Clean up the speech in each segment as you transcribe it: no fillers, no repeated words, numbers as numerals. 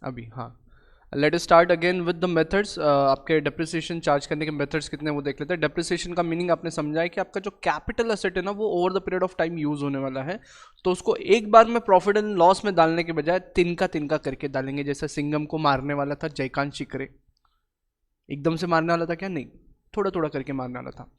अभी हाँ। Let us start again with the methods. आपके डेप्रिसिएशन चार्ज करने के मेथड्स कितने हैं वो देख लेते हैं। डेप्रिसिएशन का मीनिंग आपने समझा है कि आपका जो कैपिटल एसेट है ना वो over the period of time use होने वाला है, तो उसको एक बार में प्रॉफिट एंड लॉस में डालने के बजाय तिनका तिनका करके डालेंगे। जैसे सिंघम को मारने वाला था जयकांत शिकरे, एकदम से मारने वाला था क्या? नहीं, थोड़ा थोड़ा करके मारने वाला था।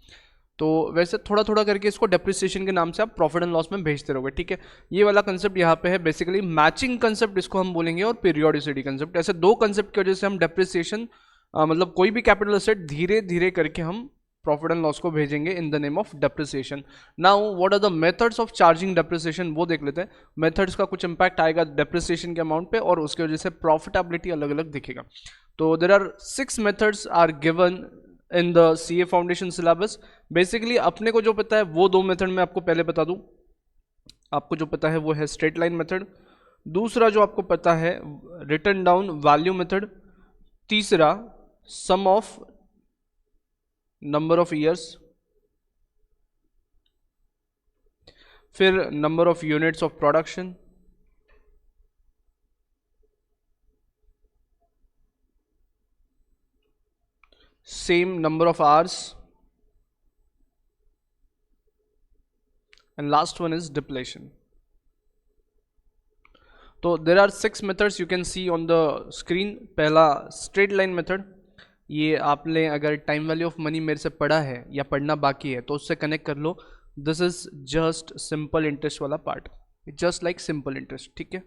तो वैसे थोड़ा थोड़ा करके इसको डेप्रिसिएशन के नाम से आप प्रॉफिट एंड लॉस में भेजते रहोगे, ठीक है। ये वाला कंसेप्ट यहाँ पे है बेसिकली मैचिंग कंसेप्ट, इसको हम बोलेंगे, और पीरियोडिसिटी कंसेप्ट। ऐसे दो कंसेप्ट की वजह से हम डेप्रिसिएशन मतलब कोई भी कैपिटल एसेट धीरे धीरे करके हम प्रॉफिट एंड लॉस को भेजेंगे in the name of depreciation. Now what are the methods of charging depreciation वो देख लेते हैं। मेथड्स का कुछ इंपैक्ट आएगा डेप्रिसिएशन के अमाउंट पे, और उसकी वजह से प्रॉफिटेबिलिटी अलग अलग दिखेगा। तो there are 6 methods are given in the CA foundation syllabus. Basically अपने को जो पता है वो दो मेथड मैं आपको पहले बता दूं। आपको जो पता है वो है स्ट्रेट लाइन मेथड, दूसरा जो आपको पता है रिटर्न डाउन वैल्यू मेथड, तीसरा sum of number of years, फिर number of units of production, same number of hours, and last one is depletion. तो there are 6 methods you can see on the screen. पहला straight line method, ये आपने अगर time value of money मेरे से पढ़ा है या पढ़ना बाकी है तो उससे कनेक्ट कर लो। This is just simple interest वाला part, just like simple interest, ठीक है।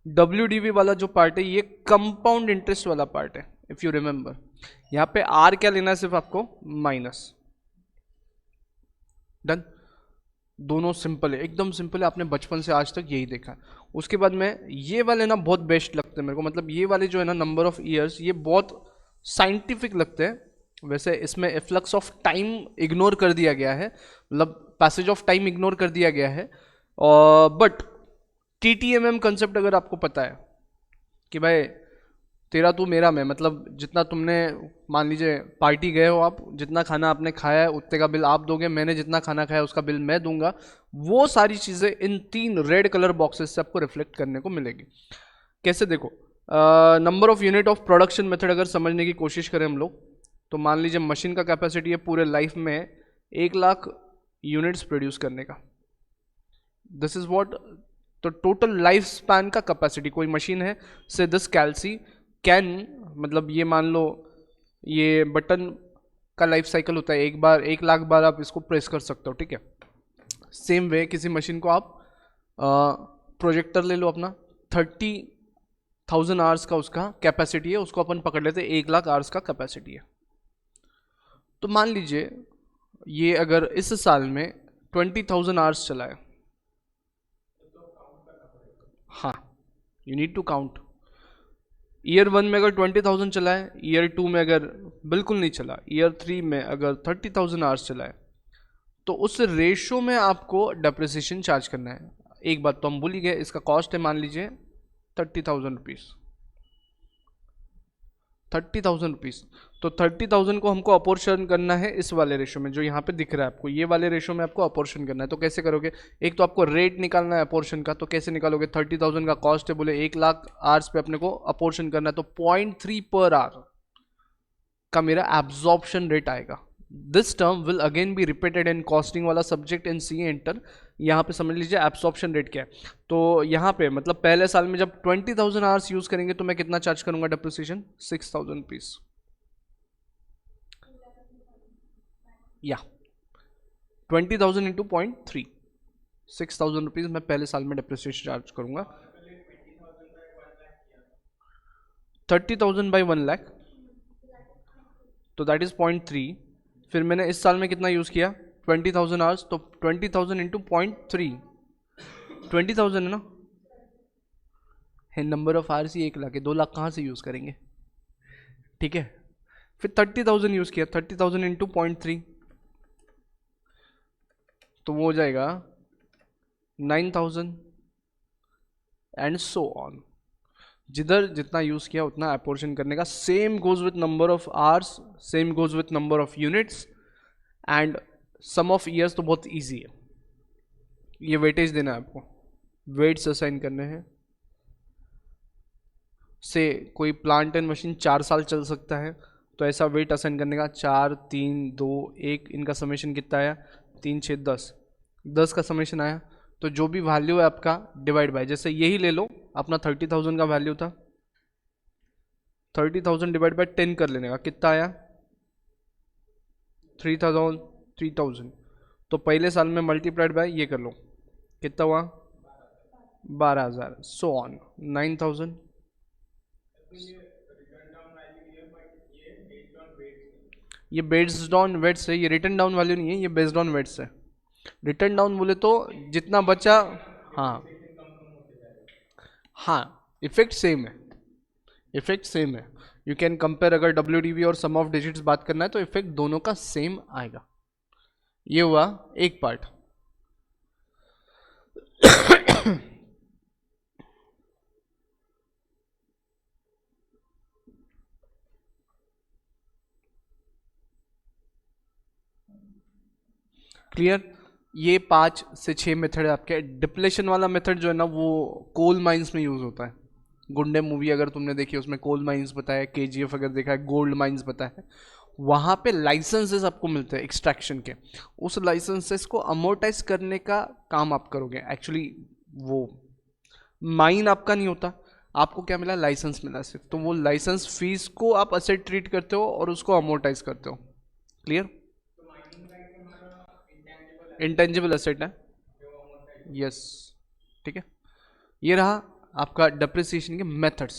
WDV वाला जो पार्ट है ये कंपाउंड इंटरेस्ट वाला पार्ट है, इफ यू रिमेंबर। यहाँ पे आर क्या लेना है? सिर्फ आपको माइनस। डन। दोनों सिंपल है, एकदम सिंपल है, आपने बचपन से आज तक यही देखा है। उसके बाद में ये वाले ना बहुत बेस्ट लगते हैं मेरे को, मतलब ये वाले जो है ना नंबर ऑफ ईयर्स, ये बहुत साइंटिफिक लगते हैं। वैसे इसमें एफ्लक्स ऑफ टाइम इग्नोर कर दिया गया है, मतलब पैसेज ऑफ टाइम इग्नोर कर दिया गया है। और बट TTMM कंसेप्ट अगर आपको पता है कि भाई तेरा तू मेरा मैं, मतलब जितना तुमने, मान लीजिए पार्टी गए हो आप, जितना खाना आपने खाया है उतने का बिल आप दोगे, मैंने जितना खाना खाया उसका बिल मैं दूंगा। वो सारी चीज़ें इन 3 रेड कलर बॉक्सेस से आपको रिफ्लेक्ट करने को मिलेगी। कैसे? देखो, number of unit of production method अगर समझने की कोशिश करें हम लोग, तो मान लीजिए मशीन का कैपेसिटी है पूरे लाइफ में 1 लाख यूनिट्स प्रोड्यूस करने का। दिस इज व्हाट, तो टोटल लाइफ स्पैन का कैपेसिटी कोई मशीन है से दिस कैलसी कैन, मतलब ये मान लो ये बटन का लाइफ साइकिल होता है, एक बार 1 लाख बार आप इसको प्रेस कर सकते हो, ठीक है। सेम वे किसी मशीन को आप प्रोजेक्टर ले लो अपना, 30,000 आवर्स का उसका कैपेसिटी है, उसको अपन पकड़ लेते हैं 1 लाख आवर्स का कैपेसिटी है। तो मान लीजिए ये अगर इस साल में 20,000 आवर्स चला है, हाँ, you need to count. Year 1 में अगर 20,000 चला है, ईयर 2 में अगर बिल्कुल नहीं चला, ईयर 3 में अगर 30,000 आवर्स चला है, तो उस रेशो में आपको डेप्रिसिएशन चार्ज करना है। एक बात तो हम भूल ही गए, इसका कॉस्ट है मान लीजिए 30,000 रुपीज़, 30,000 रुपीज़। तो 30,000 को हमको अपोर्शन करना है इस वाले रेशो में जो यहाँ पे दिख रहा है आपको, ये वाले रेशो में आपको अपोर्शन करना है। तो कैसे करोगे? एक तो आपको रेट निकालना है अपोर्शन का, तो कैसे निकालोगे? 30,000 का कॉस्ट है, बोले 1 लाख आवर्स पे अपने को अपोर्शन करना है, तो 0.3 पर आवर का मेरा एब्जॉर्प्शन रेट आएगा। This term will again be repeated in costing वाला सब्जेक्ट इन सी इंटर। यहाँ पे समझ लीजिए एब्सॉर्प्शन रेट क्या है। तो यहाँ पे मतलब पहले साल में जब 20,000 आवर्स यूज करेंगे तो मैं कितना चार्ज करूंगा डेप्रिसिएशन? 6,000 रुपीज, या 20,000 इंटू 0.3, 6,000 रुपीज मैं पहले साल में डेप्रिसिएशन चार्ज करूंगा। 30,000 बाई 1 लाख, तो दैट इज 0.3। फिर मैंने इस साल में कितना यूज किया? 20,000 आवर्स, तो 20,000 इंटू 0.3, 20,000 है ना, है नंबर ऑफ आवर्स ही 1 लाख है, 2 लाख कहाँ से यूज करेंगे, ठीक है। फिर 30,000 यूज किया, 30,000 इंटू 0.3, तो वो हो जाएगा 9,000 एंड सो ऑन। जिधर जितना यूज किया उतना अपोर्शन करने का। Same goes with number of hours, same goes with number of units, and sum of years तो बहुत इजी है। ये वेटेज देना है आपको, वेट्स असाइन करने हैं। से कोई प्लांट एंड मशीन 4 साल चल सकता है, तो ऐसा वेट असाइन करने का 4, 3, 2, 1, इनका समेशन कितना आया, 3, 6, 10, 10 का समेशन आया। तो जो भी वैल्यू है आपका डिवाइड बाय, जैसे यही ले लो अपना 30,000 का वैल्यू था, 30,000 डिवाइड बाय 10 कर लेने का, कितना आया 3,000, 3,000। तो पहले साल में मल्टीप्लाइड बाय ये कर लो, कितना हुआ 12,000, सो ऑन 9,000। ये बेस्ड ऑन वेट्स है, ये रिटर्न डाउन वैल्यू नहीं है, ये बेस्ड ऑन वेट्स है। रिटर्न डाउन बोले तो जितना बचा, हाँ हाँ, इफेक्ट सेम है, इफेक्ट सेम है। यू कैन कंपेयर, अगर डब्ल्यू और सम ऑफ डिजिट्स बात करना है तो इफेक्ट दोनों का सेम आएगा। ये हुआ एक पार्ट। क्लियर। ये 5 से 6 मेथड है आपके। डिप्लेशन वाला मेथड जो है ना वो कोल माइंस में यूज होता है। गुंडे मूवी अगर तुमने देखी, उसमें कोल माइंस बताया, केजीएफ अगर देखा है गोल्ड माइंस बताया है, वहां पे लाइसेंसेस आपको मिलते हैं एक्सट्रैक्शन के। उस लाइसेंसेस को अमोर्टाइज करने का काम आप करोगे। एक्चुअली वो माइन आपका नहीं होता, आपको क्या मिला, लाइसेंस मिला सिर्फ। तो वो लाइसेंस फीस को आप असेट ट्रीट करते हो और उसको अमोर्टाइज करते हो। क्लियर। इंटेंजिबल एसेट है, यस। ठीक है, ये रहा आपका डेप्रिसिएशन के मेथड्स।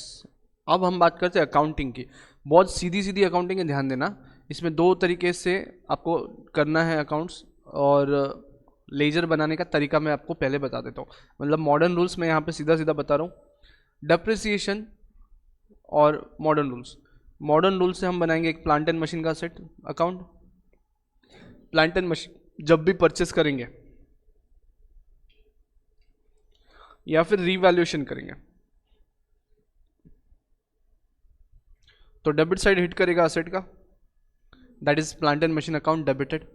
अब हम बात करते हैं अकाउंटिंग की। बहुत सीधी सीधी अकाउंटिंग है, ध्यान देना। इसमें 2 तरीके से आपको करना है अकाउंट्स, और लेजर बनाने का तरीका मैं आपको पहले बता देता हूँ। मतलब मॉडर्न रूल्स मैं यहाँ पे सीधा सीधा बता रहा हूँ। डेप्रिसिएशन और मॉडर्न रूल्स। मॉडर्न रूल से हम बनाएंगे एक प्लांट एंड मशीन का set account. Plant and machine जब भी परचेस करेंगे या फिर रीवैल्यूएशन करेंगे तो डेबिट साइड हिट करेगा असेट का, that is plant and machine account debited.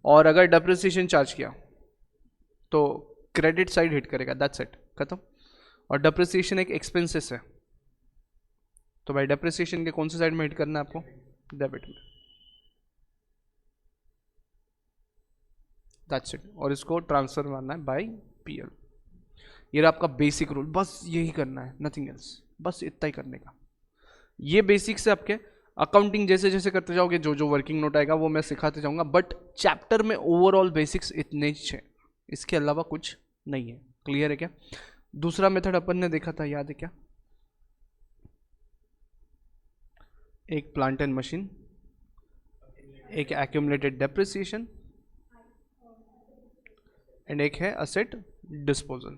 और अगर डेप्रिसिएशन चार्ज किया तो क्रेडिट साइड हिट करेगा, दैट्स इट, खत्म। और डेप्रिसिएशन एक एक्सपेंसेस है, तो भाई डेप्रिसिएशन के कौन से साइड में हिट करना है आपको, डेबिट में, दैट्स इट। और इसको ट्रांसफर मारना है बाय पीएल। ये आपका बेसिक रूल, बस यही करना है, नथिंग एल्स, बस इतना ही करने का। ये बेसिक्स है आपके। अकाउंटिंग जैसे जैसे करते जाओगे, जो जो वर्किंग नोट आएगा वो मैं सिखाते जाऊंगा, बट चैप्टर में ओवरऑल बेसिक्स इतने ही है, इसके अलावा कुछ नहीं है। क्लियर है क्या। दूसरा मेथड अपन ने देखा था, याद है क्या, एक प्लांट एंड मशीन, एक एक्यूमुलेटेड डेप्रिसिएशन, एंड एक है असेट डिस्पोजल।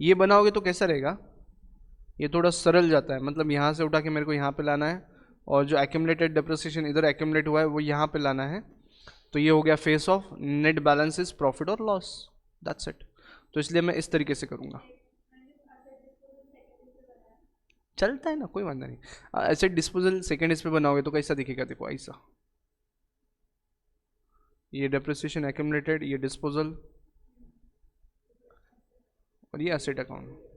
ये बनाओगे तो कैसा रहेगा, ये थोड़ा सरल जाता है। मतलब यहाँ से उठा के मेरे को यहाँ पे लाना है, और जो एक्यूमुलेटेड डेप्रिसिएशन इधर एक्यूमुलेट हुआ है वो यहाँ पे लाना है। तो ये हो गया face of net balance is profit और लॉस, दैट्स इट। तो इसलिए मैं इस तरीके से करूँगा, चलता है ना, कोई वादा नहीं। एसेट डिस्पोजल सेकेंड इस पे बनाओगे तो कैसा दिखेगा, देखो ऐसा, ये डेप्रिसिएशन एक्यूमुलेटेड, ये डिस्पोजल, और ये एसेट अकाउंट।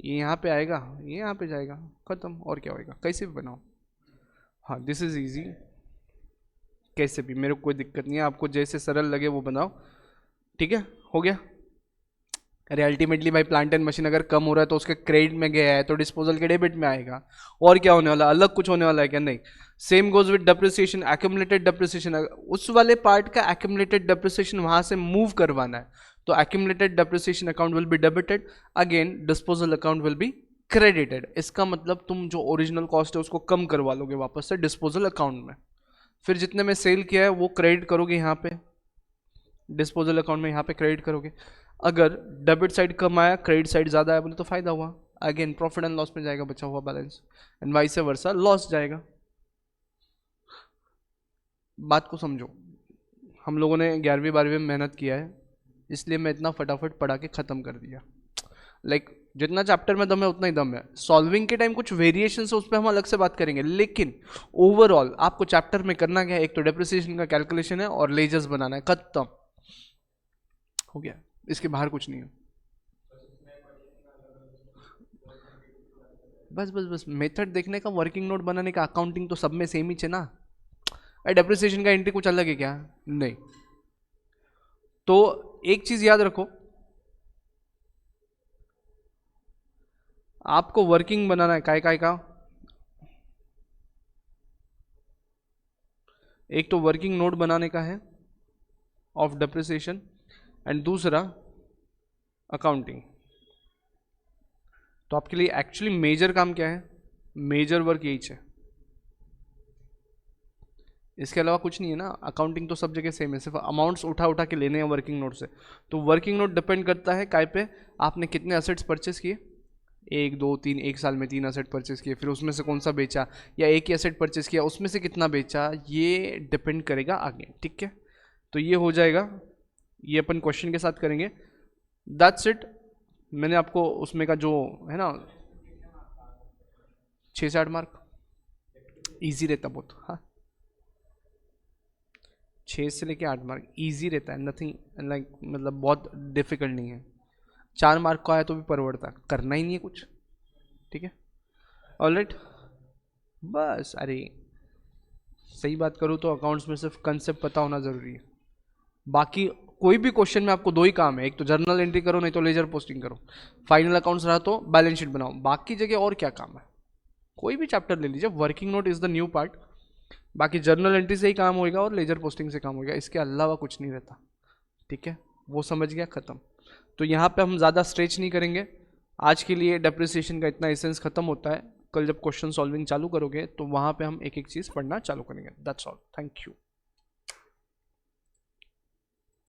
ये यहाँ पे आएगा, ये यहाँ पे जाएगा, खत्म। और क्या होएगा, कैसे भी बनाओ। हाँ, दिस इज इजी, कैसे भी, मेरे को कोई दिक्कत नहीं है, आपको जैसे सरल लगे वो बनाओ। ठीक है, हो गया। अरे अल्टीमेटली भाई प्लांट एंड मशीन अगर कम हो रहा है तो उसके क्रेडिट में गया है तो डिस्पोजल के डेबिट में आएगा। और क्या होने वाला, अलग कुछ होने वाला है क्या, नहीं। Same goes with depreciation, accumulated depreciation, उस वाले पार्ट का एक्यूमुलेटेड डेप्रिसिएशन वहां से मूव करवाना है, तो accumulated depreciation account will be debited, again disposal account will be credited. इसका मतलब तुम जो ओरिजिनल कॉस्ट है उसको कम करवा लोगे वापस से डिस्पोजल अकाउंट में, फिर जितने में सेल किया है वो क्रेडिट करोगे यहाँ पे डिस्पोजल अकाउंट में, यहाँ पे क्रेडिट करोगे। अगर डेबिट साइड कम आया, क्रेडिट साइड ज़्यादा आया बोले तो फायदा हुआ, अगेन प्रॉफिट एंड लॉस में जाएगा बचा हुआ balance, and vice versa loss जाएगा। बात को समझो, हम लोगों ने 11वीं 12वीं में मेहनत किया है, इसलिए मैं इतना फटाफट पढ़ा के ख़त्म कर दिया। लाइक जितना चैप्टर में दम है उतना ही दम है। सॉल्विंग के टाइम कुछ वेरिएशन है उस पर हम अलग से बात करेंगे, लेकिन ओवरऑल आपको चैप्टर में करना क्या है, एक तो डेप्रिसिएशन का कैलकुलेशन है और लेजर्स बनाना है, खत्म हो गया, इसके बाहर कुछ नहीं है। बस बस बस मेथड देखने का, वर्किंग नोट बनाने का, अकाउंटिंग तो सब में सेम ही है ना। डेप्रिसिएशन का एंट्री कुछ अलग है क्या? नहीं। तो एक चीज याद रखो, आपको वर्किंग बनाना है काय काय का, एक तो वर्किंग नोट बनाने का है ऑफ डेप्रिसिएशन, एंड दूसरा अकाउंटिंग। तो आपके लिए एक्चुअली मेजर काम क्या है? मेजर वर्क यही है, इसके अलावा कुछ नहीं है ना। अकाउंटिंग तो सब जगह सेम है, सिर्फ अमाउंट्स उठा उठा के लेने हैं वर्किंग नोट से। तो वर्किंग नोट डिपेंड करता है काय पे, आपने कितने असेट्स परचेस किए, 1 2 3, एक साल में 3 असेट परचेस किए, फिर उसमें से कौन सा बेचा, या एक ही असेट परचेस किया उसमें से कितना बेचा, ये डिपेंड करेगा आगे। ठीक है, तो ये हो जाएगा, ये अपन क्वेश्चन के साथ करेंगे। That's it. मैंने आपको उसमें का जो है ना 6 से 8 मार्क ईजी रहता बहुत। हाँ, 6 से लेके 8 मार्क ईजी रहता है, नथिंग लाइक, मतलब बहुत डिफिकल्ट नहीं है। 4 मार्क को आया तो भी परवड़ता, करना ही नहीं है कुछ। ठीक है, ऑलराइट। बस अरे सही बात करूँ तो अकाउंट्स में सिर्फ कंसेप्ट पता होना ज़रूरी है। बाकी कोई भी क्वेश्चन में आपको 2 ही काम है, एक तो जर्नल एंट्री करो, नहीं तो लेजर पोस्टिंग करो। फाइनल अकाउंट्स रहा तो बैलेंस शीट बनाओ। बाकी जगह और क्या काम है? कोई भी चैप्टर ले लीजिए, working note is the new part. बाकी जर्नल एंट्री से ही काम होगा और लेजर पोस्टिंग से काम होगा, इसके अलावा कुछ नहीं रहता। ठीक है, वो समझ गया, ख़त्म। तो यहाँ पे हम ज़्यादा स्ट्रेच नहीं करेंगे। आज के लिए डेप्रिसिएशन का इतना एसेंस खत्म होता है। कल जब क्वेश्चन सॉल्विंग चालू करोगे तो वहाँ पे हम एक एक चीज़ पढ़ना चालू करेंगे। That's all, thank you.